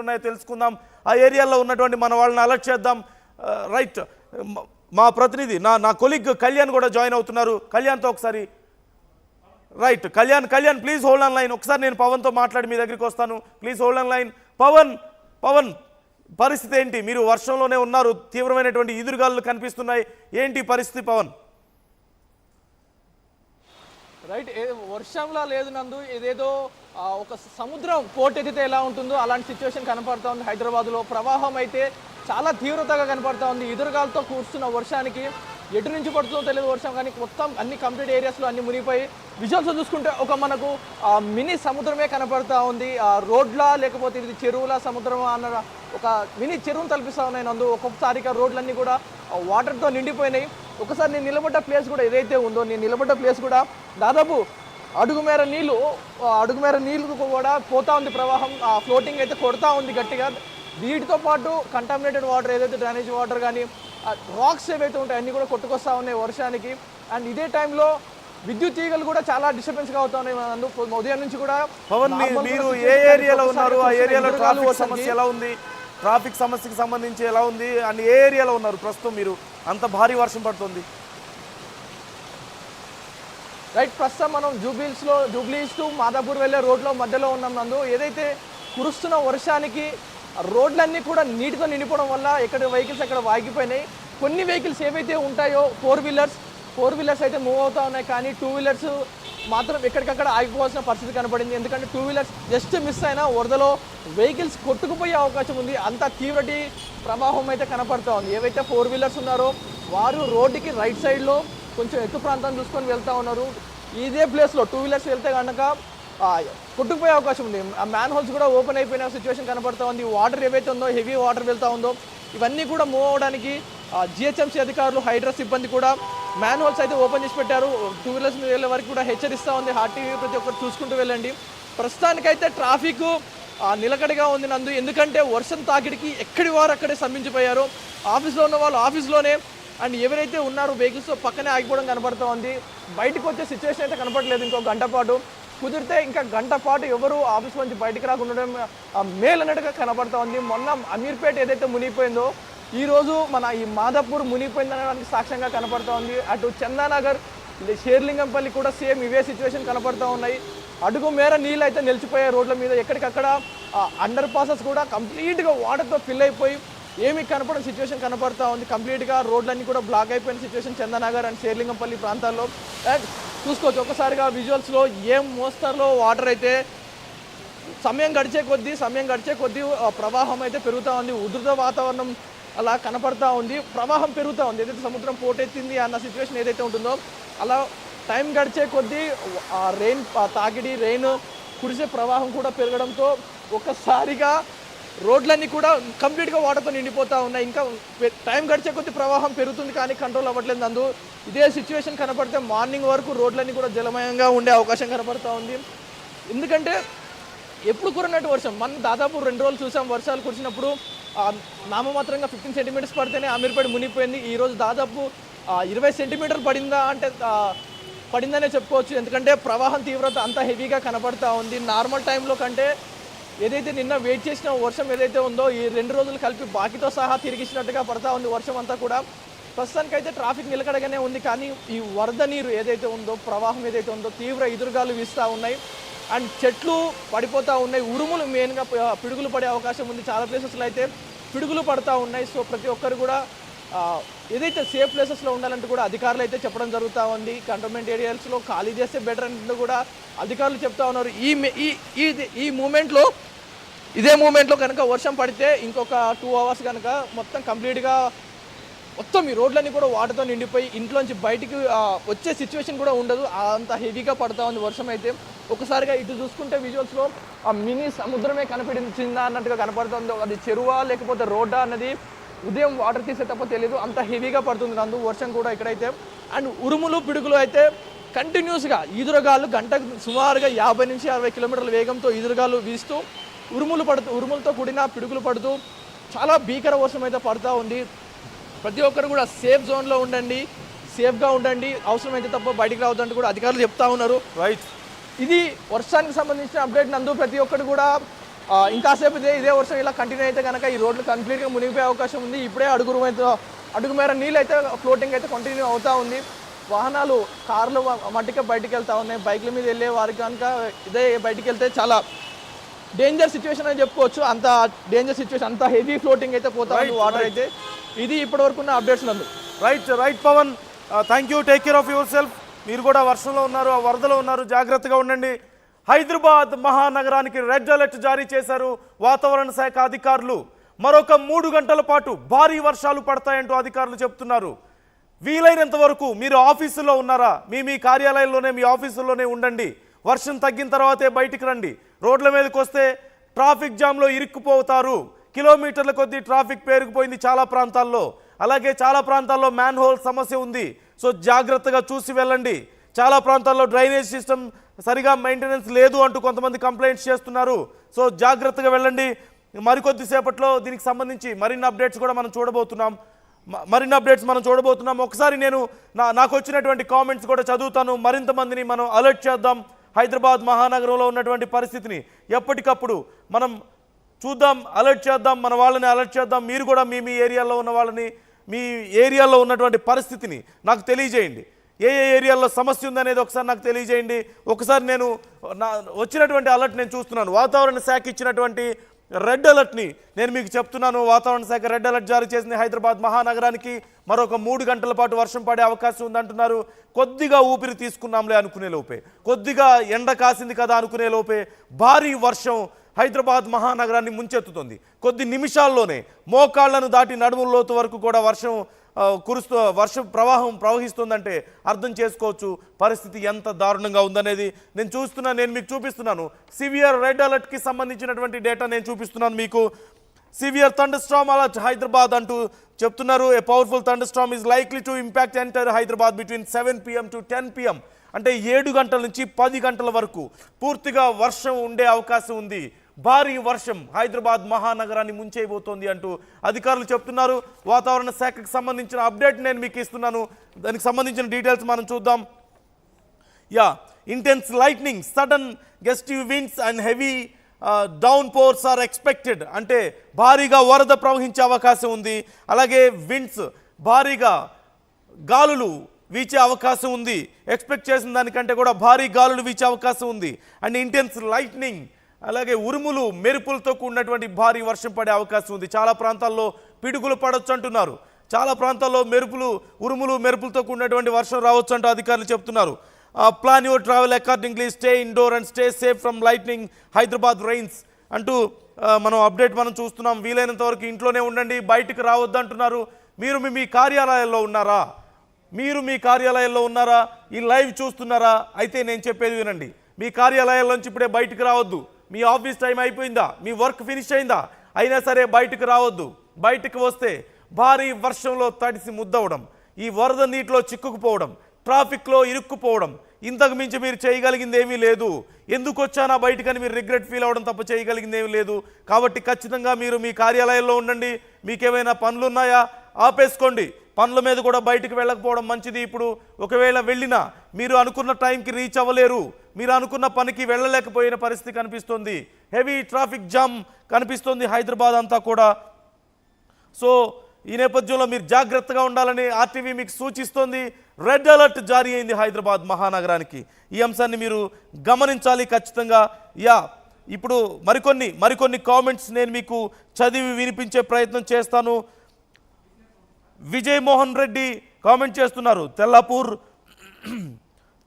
ఉన్నాయో తెలుసుకుందాం. ఆ ఏరియాలో ఉన్నటువంటి మన వాళ్ళని అలర్ట్ చేద్దాం. రైట్, మా ప్రతినిధి నా కొలీగ్ కళ్యాణ్ కూడా జాయిన్ అవుతున్నారు. కళ్యాణ్తో ఒకసారి right, Kalyan please hold on line. ఒకసారి నేను పవన్తో మాట్లాడి మీ దగ్గరికి వస్తాను. Please hold on line. Pavan పరిస్థితి ఏంటి? మీరు వర్షంలోనే ఉన్నారు, తీవ్రమైనటువంటి ఈదురుగాలు కనిపిస్తున్నాయి, ఏంటి పరిస్థితి పవన్? రైట్, వర్షంలా లేదు నందు, ఇదేదో ఒక సముద్రం పోర్ట్ ఎదితే ఎలా ఉంటుందో అలాంటి సిచ్యువేషన్ కనపడతా ఉంది. హైదరాబాద్లో ప్రవాహం అయితే చాలా తీవ్రతగా కనపడతా ఉంది. ఎదురుగాలతో కూర్చున్న వర్షానికి ఎటు నుంచి పడుతుందో తెలియదు వర్షం, కానీ మొత్తం అన్ని కంప్లీట్ ఏరియాస్లో అన్ని మునిగిపోయి విజువల్స్ చూసుకుంటే ఒక మనకు మినీ సముద్రమే కనపడతా ఉంది. రోడ్లా లేకపోతే ఇది చెరువుల సముద్రం అన్న ఒక మినీ చెరువును తలపిస్తూ ఉన్నాయి నందు. ఒక్కొక్కసారిగా రోడ్లన్నీ కూడా వాటర్తో నిండిపోయినాయి. ఒకసారి నేను నిలబడ్డ ప్లేస్ కూడా ఏదైతే ఉందో, నేను నిలబడ్డ ప్లేస్ కూడా దాదాపు అడుగు మేర నీళ్ళు కూడా పోతా ఉంది ప్రవాహం. ఫ్లోటింగ్ అయితే కొడతా ఉంది గట్టిగా. వీటితో పాటు కంటామినేటెడ్ వాటర్ ఏదైతే డ్రైనేజ్ వాటర్ కానీ రాక్స్ ఏవైతే ఉంటాయి అన్నీ కూడా కొట్టుకొస్తూ ఉన్నాయి వర్షానికి. అండ్ ఇదే టైంలో విద్యుత్ తీగలు కూడా చాలా డిస్టర్బెన్స్గా అవుతా ఉన్నాయి. ఉదయం నుంచి కూడా పవన్, మీరు ఏ ఏరియాలో ఉన్నారు? ఆ ఏరియాలో ట్రాఫిక్ సమస్య ఎలా ఉంది? ట్రాఫిక్ సమస్యకి సంబంధించి ఎలా ఉంది? అండ్ ఏ ఏరియాలో ఉన్నారు ప్రస్తుతం మీరు? అంత భారీ వర్షం పడుతుంది. రైట్, ప్రస్తుతం మనం జూబ్లీస్ టు మాదాపూర్ వెళ్ళే రోడ్లో మధ్యలో ఉన్నాం నందు. ఏదైతే కురుస్తున్న వర్షానికి రోడ్లన్నీ కూడా నీటితో నిండిపోవడం వల్ల ఎక్కడ వెహికల్స్ అక్కడ వాగిపోయినాయి. కొన్ని వెహికల్స్ ఏవైతే ఉంటాయో ఫోర్ వీలర్స్ అయితే మూవ్ అవుతూ ఉన్నాయి, కానీ టూ వీలర్స్ మాత్రం ఎక్కడికక్కడ ఆగిపోవాల్సిన పరిస్థితి కనపడింది. ఎందుకంటే టూ వీలర్స్ జస్ట్ మిస్ అయినా వరదలో వెహికల్స్ కొట్టుకుపోయే అవకాశం ఉంది. అంత తీవ్రటి ప్రవాహం అయితే కనపడుతూ ఉంది. ఏవైతే ఫోర్ వీలర్స్ ఉన్నారో వారు రోడ్డుకి రైట్ సైడ్లో కొంచెం ఎత్తు ప్రాంతం చూసుకొని వెళ్తూ ఉన్నారు. ఇదే ప్లేస్లో టూ వీలర్స్ వెళ్తే కనుక కొట్టుకుపోయే అవకాశం ఉంది. ఆ మ్యాన్ హోల్స్ కూడా ఓపెన్ అయిపోయిన సిచ్యువేషన్ కనపడుతూ ఉంది. వాటర్ ఏవైతే ఉందో, హెవీ వాటర్ వెళ్తూ ఉందో, ఇవన్నీ కూడా మూవ్ అవ్వడానికి జిహెచ్ఎంసీ అధికారులు, హైడ్రా సిబ్బంది కూడా మ్యాన్ హోల్స్ అయితే ఓపెన్ చేసి పెట్టారు. టూ వీలర్స్ మీద వెళ్ళే వరకు కూడా హెచ్చరిస్తూ ఉంది. హార్టీవీ ప్రతి ఒక్కరు చూసుకుంటూ వెళ్ళండి. ప్రస్తుతానికైతే ట్రాఫిక్ నిలకడగా ఉంది నందు. ఎందుకంటే వర్షం తాకిడికి ఎక్కడి వారు అక్కడే స్తంభించిపోయారు. ఆఫీస్లో ఉన్న వాళ్ళు ఆఫీస్లోనే, అండ్ ఎవరైతే ఉన్నారో వెహికల్స్ పక్కనే ఆగిపోవడం కనపడుతూ ఉంది. బయటకు వచ్చే సిచ్యువేషన్ అయితే కనపడలేదు. ఇంకో గంట పాటు కుదిరితే ఇంకా గంట పాటు ఎవరు ఆఫీస్ నుంచి బయటకు రాకుండా మేల్ అన్నట్టుగా కనపడుతూ ఉంది. మొన్న అమీర్పేట ఏదైతే మునిగిపోయిందో, ఈరోజు మన ఈ మాదాపూర్ మునిగిపోయిందనడానికి సాక్ష్యంగా కనపడుతూ ఉంది. అటు చందానగర్, షేర్లింగంపల్లి కూడా సేమ్ ఇవే సిచ్యువేషన్ కనపడుతూ ఉన్నాయి. అడుగు మేర నీళ్ళు అయితే నిలిచిపోయే రోడ్ల మీద. ఎక్కడికక్కడ అండర్ పాసెస్ కూడా కంప్లీట్గా వాటర్తో ఫిల్ అయిపోయి ఏమీ కనపడని సిచ్యువేషన్ కనపడుతూ ఉంది. కంప్లీట్గా రోడ్లన్నీ కూడా బ్లాక్ అయిపోయిన సిచ్యువేషన్ చందానగర్ అండ్ షేర్లింగంపల్లి ప్రాంతాల్లో. అండ్ చూసుకోవచ్చు ఒకసారిగా విజువల్స్లో ఏం మోస్తరులో వాటర్ అయితే సమయం గడిచే కొద్దీ ప్రవాహం అయితే పెరుగుతూ ఉంది. ఉధృత వాతావరణం అలా కనపడతా ఉంది. ప్రవాహం పెరుగుతూ ఉంది. ఏదైతే సముద్రం పోటెత్తింది అన్న సిచ్యువేషన్ ఏదైతే ఉంటుందో అలా టైం గడిచే కొద్దీ రెయిన్ కురిసే ప్రవాహం కూడా పెరగడంతో ఒక్కసారిగా రోడ్లన్నీ కూడా కంప్లీట్గా వాటర్తో నిండిపోతూ ఉన్నాయి. ఇంకా టైం గడిచే కొద్దీ ప్రవాహం పెరుగుతుంది, కానీ కంట్రోల్ అవ్వట్లేదు. అందు ఇదే సిచ్యువేషన్ కనపడితే మార్నింగ్ వరకు రోడ్లన్నీ కూడా జలమయంగా ఉండే అవకాశం కనపడుతూ ఉంది. ఎందుకంటే ఎప్పుడు కురినట్టు వర్షం, మనం దాదాపు 2 రోజులు చూసాం. వర్షాలు కురిసినప్పుడు నామమాత్రంగా 15 సెంటీమీటర్స్ పడితేనే అమీర్పేట మునిగిపోయింది. ఈరోజు దాదాపు 20 సెంటీమీటర్లు పడిందనే చెప్పుకోవచ్చు. ఎందుకంటే ప్రవాహం తీవ్రత అంత హెవీగా కనపడుతూ ఉంది. నార్మల్ టైంలో కంటే ఏదైతే నిన్న వెయిట్ చేసిన వర్షం ఏదైతే ఉందో ఈ 2 రోజులు కలిపి బాకీతో సహా తిరిగిచ్చినట్టుగా పడతా ఉంది వర్షం అంతా కూడా. ప్రస్తుతానికైతే ట్రాఫిక్ నిలకడగానే ఉంది, కానీ ఈ వరద నీరు ఏదైతే ఉందో, ప్రవాహం ఏదైతే ఉందో తీవ్ర ఎదురుగాలు వీస్తూ ఉన్నాయి. అండ్ చెట్లు పడిపోతూ ఉన్నాయి. ఉరుములు మెయిన్గా పిడుగులు పడే అవకాశం ఉంది. చాలా ప్లేసెస్లో అయితే పిడుగులు పడుతూ ఉన్నాయి. సో ప్రతి ఒక్కరు కూడా ఏదైతే సేఫ్ ప్లేసెస్లో ఉండాలంటూ కూడా అధికారులు అయితే చెప్పడం జరుగుతూ ఉంది. కంటోన్మెంట్ ఏరియాస్లో ఖాళీ చేస్తే బెటర్ అంటూ కూడా అధికారులు చెప్తా ఉన్నారు. ఇదే మూమెంట్లో కనుక వర్షం పడితే ఇంకొక 2 అవర్స్ కనుక మొత్తం కంప్లీట్గా ఈ రోడ్లన్నీ కూడా వాటర్తో నిండిపోయి ఇంట్లోంచి బయటికి వచ్చే సిచ్యువేషన్ కూడా ఉండదు. అంత హెవీగా పడుతూ ఉంది వర్షం అయితే. ఒకసారిగా ఇటు చూసుకుంటే విజువల్స్లో ఆ మినీ సముద్రమే కనిపించిందా అన్నట్టుగా కనపడుతుంది. అది చెరువా లేకపోతే రోడ్డా అన్నది ఉదయం వాటర్ తీసే తప్ప తెలియదు. అంత హెవీగా పడుతుంది అందు వర్షం కూడా ఇక్కడైతే. అండ్ ఉరుములు పిడుగులు అయితే కంటిన్యూస్గా ఈదురుగాలు గంటకు సుమారుగా 50 నుంచి 60 కిలోమీటర్ల వేగంతో ఈదురుగాలు వీస్తూ ఉరుములతో కూడిన పిడుగులు పడుతూ చాలా భీకర వర్షం అయితే పడుతూ ఉంది. ప్రతి ఒక్కరు కూడా సేఫ్ జోన్లో ఉండండి, సేఫ్గా ఉండండి, అవసరమైతే తప్ప బయటికి రావద్దంటూ కూడా అధికారులు చెప్తా ఉన్నారు. రైట్, ఇది వర్షానికి సంబంధించిన అప్డేట్ నందు. ప్రతి ఒక్కరు కూడా ఇంకాసేపు ఇదే వర్షం ఇలా కంటిన్యూ అయితే కనుక ఈ రోడ్లు కంప్లీట్గా మునిగిపోయే అవకాశం ఉంది. ఇప్పుడే అడుగు మేర నీళ్ళు అయితే ఫ్లోటింగ్ అయితే కంటిన్యూ అవుతూ ఉంది. వాహనాలు కార్లు మట్టిగా బయటికి వెళ్తూ ఉన్నాయి. బైక్ల మీద వెళ్ళే వారికి కనుక ఇదే బయటికి వెళ్తే చాలా డేంజర్ సిచ్యువేషన్ అని చెప్పుకోవచ్చు. అంత డేంజర్ సిచ్యువేషన్, అంత హెవీ ఫ్లోటింగ్ అయితే పోతా ఉంది వాటర్ అయితే. ఇది ఇప్పటి వరకు ఉన్న updates Nandu. Right Pavan, thank you, take care of yourself. మీరు కూడా వర్షంలో ఉన్నారు, ఆ వరదలో ఉన్నారు, జాగ్రత్తగా ఉండండి. హైదరాబాద్ మహానగరానికి రెడ్ అలర్ట్ జారీ చేశారు వాతావరణ శాఖ అధికారులు. మరొక 3 గంటల పాటు భారీ వర్షాలు పడతాయంటూ అధికారులు చెప్తున్నారు. వీలైనంత వరకు మీరు ఆఫీసులో ఉన్నారా, మీ కార్యాలయంలోనే, మీ ఆఫీసుల్లోనే ఉండండి. వర్షం తగ్గిన తర్వాతే బయటికి రండి. రోడ్ల మీదకి వస్తే ట్రాఫిక్ జామ్లో ఇరుక్కుపోతారు. కిలోమీటర్ల కొద్దీ ట్రాఫిక్ పేరుకుపోయింది చాలా ప్రాంతాల్లో. అలాగే చాలా ప్రాంతాల్లో మ్యాన్ హోల్ సమస్య ఉంది. సో జాగ్రత్తగా చూసి వెళ్ళండి. చాలా ప్రాంతాల్లో డ్రైనేజ్ సిస్టమ్ సరిగా మెయింటెనెన్స్ లేదు అంటూ కొంతమంది కంప్లైంట్స్ చేస్తున్నారు. సో జాగ్రత్తగా వెళ్ళండి. మరికొద్ది సేపట్లో దీనికి సంబంధించి మరిన్ని అప్డేట్స్ మనం చూడబోతున్నాం. ఒకసారి నేను నాకు వచ్చినటువంటి కామెంట్స్ కూడా చదువుతాను. మరింత మందిని మనం అలర్ట్ చేద్దాం. హైదరాబాద్ మహానగరంలో ఉన్నటువంటి పరిస్థితిని ఎప్పటికప్పుడు మనం చూద్దాం, అలర్ట్ చేద్దాం, మన వాళ్ళని అలర్ట్ చేద్దాం. మీరు కూడా మీ ఏరియాలో ఉన్న వాళ్ళని, మీ ఏరియాలో ఉన్నటువంటి పరిస్థితిని నాకు తెలియజేయండి. ఏ ఏరియాలో సమస్య ఉందనేది ఒకసారి నాకు తెలియజేయండి. ఒకసారి నేను వచ్చినటువంటి అలర్ట్ నేను చూస్తున్నాను. వాతావరణ శాఖ ఇచ్చినటువంటి రెడ్ అలర్ట్ని నేను మీకు చెప్తున్నాను. వాతావరణ శాఖ రెడ్ అలర్ట్ జారీ చేసింది హైదరాబాద్ మహానగరానికి. మరొక 3 గంటల పాటు వర్షం పడే అవకాశం ఉందంటున్నారు. కొద్దిగా ఊపిరి తీసుకున్నాంలే అనుకునే లోపే, కొద్దిగా ఎండ కాసింది కదా అనుకునే లోపే భారీ వర్షం హైదరాబాద్ మహానగరాన్ని ముంచెత్తుతుంది. కొద్ది నిమిషాల్లోనే మోకాళ్లను దాటి నడుముల లోతు వరకు కూడా వర్షం ప్రవహిస్తుందంటే అర్థం చేసుకోవచ్చు పరిస్థితి ఎంత దారుణంగా ఉందనేది. నేను మీకు చూపిస్తున్నాను. సివియర్ రెడ్ అలర్ట్కి సంబంధించినటువంటి డేటా నేను చూపిస్తున్నాను మీకు. Severe thunder Storm alert Hyderabad అంటూ చెప్తున్నారు. A powerful thunder Storm is likely to impact entire Hyderabad between 7 PM to 10 PM. అంటే 7 గంటల నుంచి 10 గంటల వరకు పూర్తిగా వర్షం ఉండే అవకాశం ఉంది. భారీ వర్షం హైదరాబాద్ మహానగరాన్ని ముంచేయబోతోంది అంటూ అధికారులు చెప్తున్నారు. వాతావరణ శాఖకు సంబంధించిన అప్డేట్ నేను మీకు ఇస్తున్నాను. దానికి సంబంధించిన డీటెయిల్స్ మనం చూద్దాం. Intense lightning, sudden gusty winds and heavy downpours are expected. అంటే భారీగా వరద ప్రవహించే అవకాశం ఉంది. అలాగే విండ్స్, భారీగా గాలులు వీచే అవకాశం ఉంది. ఎక్స్పెక్ట్ చేసిన దానికంటే కూడా భారీ గాలులు వీచే అవకాశం ఉంది. అండ్ ఇంటెన్స్ లైట్నింగ్, అలాగే ఉరుములు మెరుపులతో కూడినటువంటి భారీ వర్షం పడే అవకాశం ఉంది. చాలా ప్రాంతాల్లో పిడుగులు పడవచ్చు అంటున్నారు. చాలా ప్రాంతాల్లో ఉరుములు మెరుపులతో కూడినటువంటి వర్షం రావచ్చు అంటూ అధికారులు చెప్తున్నారు. Plan your travel accordingly, stay indoor and stay safe from lightning Hyderabad rains అంటూ అప్డేట్ చూస్తున్నాం. వీలైనంత వరకు ఇంట్లోనే ఉండండి, బయటకు రావద్దు అంటున్నారు. మీరు మీ కార్యాలయాల్లో ఉన్నారా? ఈ లైవ్ చూస్తున్నారా? అయితే నేను చెప్పేది వినండి. మీ కార్యాలయాల్లోంచి ఇప్పుడే బయటకు రావద్దు. మీ ఆఫీస్ టైం అయిపోయిందా, మీ వర్క్ ఫినిష్ అయిందా, అయినా సరే బయటకు రావద్దు. బయటకు వస్తే భారీ వర్షంలో తడిసి ముద్దవడం, ఈ వరద నీటిలో చిక్కుకుపోవడం, ట్రాఫిక్లో ఇరుక్కుపోవడం, ఇంతకు మించి మీరు చేయగలిగింది ఏమీ లేదు. ఎందుకు వచ్చానా బయటకని మీరు రిగ్రెట్ ఫీల్ అవ్వడం తప్ప చేయగలిగింది ఏమీ లేదు. కాబట్టి ఖచ్చితంగా మీరు మీ కార్యాలయంలో ఉండండి. మీకేమైనా పనులు ఉన్నాయా ఆపేసుకోండి. పనుల మీద కూడా బయటకు వెళ్ళకపోవడం మంచిది. ఇప్పుడు ఒకవేళ వెళ్ళినా మీరు అనుకున్న టైంకి రీచ్ అవ్వలేరు. మీరు అనుకున్న పనికి వెళ్ళలేకపోయిన పరిస్థితి కనిపిస్తుంది. హెవీ ట్రాఫిక్ జామ్ కనిపిస్తుంది హైదరాబాద్ అంతా కూడా. సో ఈ నేపథ్యంలో మీరు జాగ్రత్తగా ఉండాలని ఆర్టీవీ మీకు సూచిస్తోంది. రెడ్ అలర్ట్ జారీ అయింది హైదరాబాద్ మహానగరానికి. ఈ అంశాన్ని మీరు గమనించాలి ఖచ్చితంగా. ఇప్పుడు మరికొన్ని కామెంట్స్ నేను మీకు చదివి వినిపించే ప్రయత్నం చేస్తాను. విజయ్ మోహన్ రెడ్డి కామెంట్ చేస్తున్నారు.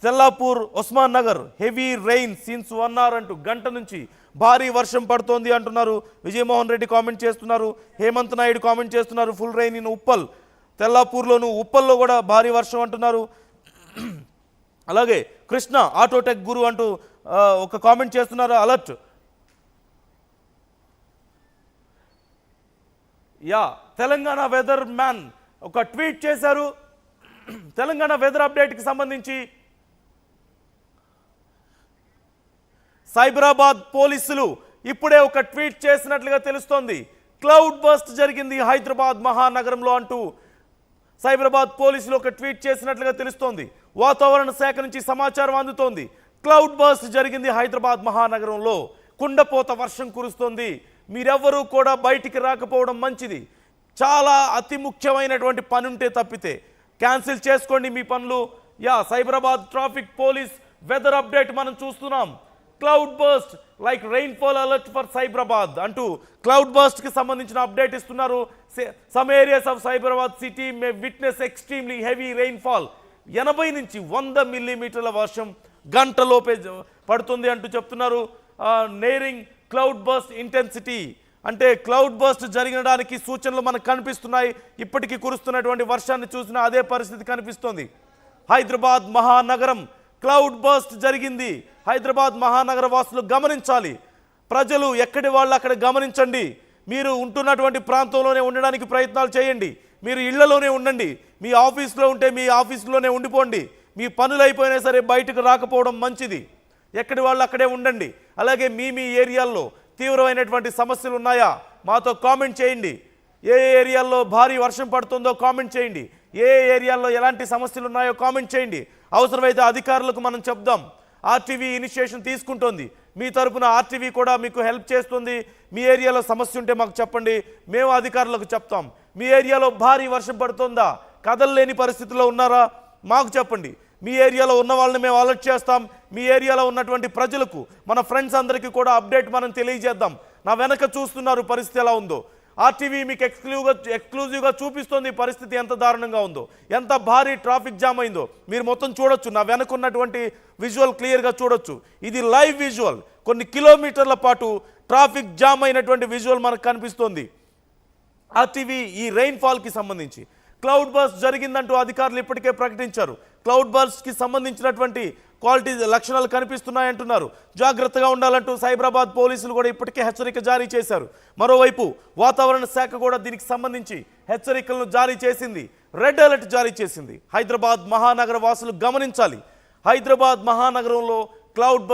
Tellapur Osman Nagar heavy rain since 1 hour అంటూ గంట నుంచి భారీ వర్షం పడుతోంది అంటున్నారు. విజయమోహన్ రెడ్డి కామెంట్ చేస్తున్నారు. హేమంత్ నాయుడు కామెంట్ చేస్తున్నారు. ఫుల్ రెయిన్ ఇన్ ఉప్పల్, తెల్లాపూర్లోను ఉప్పల్లో కూడా భారీ వర్షం అంటున్నారు. అలాగే కృష్ణ ఆటోటెక్ గురు అంటూ ఒక కామెంట్ చేస్తున్నారు. అలర్ట్. తెలంగాణ వెదర్ మ్యాన్ ఒక ట్వీట్ చేశారు. తెలంగాణ వెదర్ అప్డేట్కి సంబంధించి సైబరాబాద్ పోలీసులు ఇప్పుడే ఒక ట్వీట్ చేసినట్లుగా తెలుస్తోంది. క్లౌడ్ బస్ట్ జరిగింది హైదరాబాద్ మహానగరంలో అంటూ సైబరాబాద్ పోలీసులు ఒక ట్వీట్ చేసినట్లుగా తెలుస్తోంది. వాతావరణ శాఖ నుంచి సమాచారం అందుతోంది. క్లౌడ్ బస్ట్ జరిగింది హైదరాబాద్ మహానగరంలో. కుండపోత వర్షం కురుస్తోంది. మీరెవ్వరూ కూడా బయటికి రాకపోవడం మంచిది. చాలా అతి ముఖ్యమైనటువంటి పని ఉంటే తప్పితే క్యాన్సిల్ చేసుకోండి మీ పనులు. Cyberabad traffic police weather update మనం చూస్తున్నాం. Cloud burst like rainfall alert for Cyberabad అంటూ క్లౌడ్ బర్స్ట్ కి సంబంధించిన అప్డేట్ ఇస్తున్నారు. Some areas of Cyberabad city may witness extremely heavy rainfall. 80 నుంచి 100 మిల్లీమీటర్ల వర్షం గంటలోపే పడుతుంది అంటూ చెప్తున్నారు. నేరింగ్ క్లౌడ్ బర్స్ట్ ఇంటెన్సిటీ అంటే క్లౌడ్ బర్స్ట్ జరగడానికి సూచనలు మనకు కనిపిస్తున్నాయి. ఇప్పటికీ కురుస్తున్నటువంటి వర్షాన్ని చూసినా అదే పరిస్థితి కనిపిస్తోంది. హైదరాబాద్ మహానగరం క్లౌడ్ బర్స్ట్ జరిగింది. హైదరాబాద్ మహానగర వాసులు గమనించాలి. ప్రజలు ఎక్కడి వాళ్ళు అక్కడ గమనించండి. మీరు ఉంటున్నటువంటి ప్రాంతంలోనే ఉండడానికి ప్రయత్నాలు చేయండి. మీరు ఇళ్లలోనే ఉండండి. మీ ఆఫీస్లో ఉంటే మీ ఆఫీస్లోనే ఉండిపోండి. మీ పనులు అయిపోయినా సరే బయటకు రాకపోవడం మంచిది. ఎక్కడి వాళ్ళు అక్కడే ఉండండి. అలాగే మీ ఏరియాల్లో తీవ్రమైనటువంటి సమస్యలు ఉన్నాయా మాతో కామెంట్ చేయండి. ఏ ఏరియాల్లో భారీ వర్షం పడుతుందో కామెంట్ చేయండి. ఏ ఏరియాల్లో ఎలాంటి సమస్యలు ఉన్నాయో కామెంట్ చేయండి. అవసరమైతే అధికారులకు మనం చెప్దాం. ఆర్టీవీ ఇనిషియేషన్ తీసుకుంటోంది. మీ తరపున ఆర్టీవీ కూడా మీకు హెల్ప్ చేస్తుంది. మీ ఏరియాలో సమస్య ఉంటే మాకు చెప్పండి, మేము అధికారులకు చెప్తాం. మీ ఏరియాలో భారీ వర్షం పడుతుందా, కదలలేని పరిస్థితుల్లో ఉన్నారా మాకు చెప్పండి. మీ ఏరియాలో ఉన్న వాళ్ళని మేము అలర్ట్ చేస్తాం. మీ ఏరియాలో ఉన్నటువంటి ప్రజలకు మన ఫ్రెండ్స్ అందరికీ కూడా అప్డేట్ మనం తెలియజేద్దాం. నా వెనక చూస్తున్నారు పరిస్థితి ఎలా ఉందో. ఆర్టీవీ మీకు ఎక్స్క్లూజివ్గా చూపిస్తుంది పరిస్థితి ఎంత దారుణంగా ఉందో, ఎంత భారీ ట్రాఫిక్ జామ్ అయిందో. మీరు మొత్తం చూడొచ్చు. నా వెనక ఉన్నటువంటి విజువల్ క్లియర్గా చూడొచ్చు. ఇది లైవ్ విజువల్. కొన్ని కిలోమీటర్ల పాటు ట్రాఫిక్ జామ్ అయినటువంటి విజువల్ మనకు కనిపిస్తోంది. ఆర్టీవీ ఈ రెయిన్ఫాల్కి సంబంధించి క్లౌడ్ బర్స్ట్ జరిగిందంటూ అధికారులు ఇప్పటికే ప్రకటించారు. క్లౌడ్ బర్స్ట్కి సంబంధించినటువంటి క్వాలిటీ లక్షణాలు కనిపిస్తున్నాయంటున్నారు. జాగ్రత్తగా ఉండాలంటూ సైబరాబాద్ పోలీసులు కూడా ఇప్పటికే హెచ్చరిక జారీ చేశారు. మరోవైపు వాతావరణ శాఖ కూడా దీనికి సంబంధించి హెచ్చరికలను జారీ చేసింది. రెడ్ అలర్ట్ జారీ చేసింది. హైదరాబాద్ మహానగర వాసులు గమనించాలి. హైదరాబాద్ మహానగరంలో క్లౌడ్ బర్స్ట్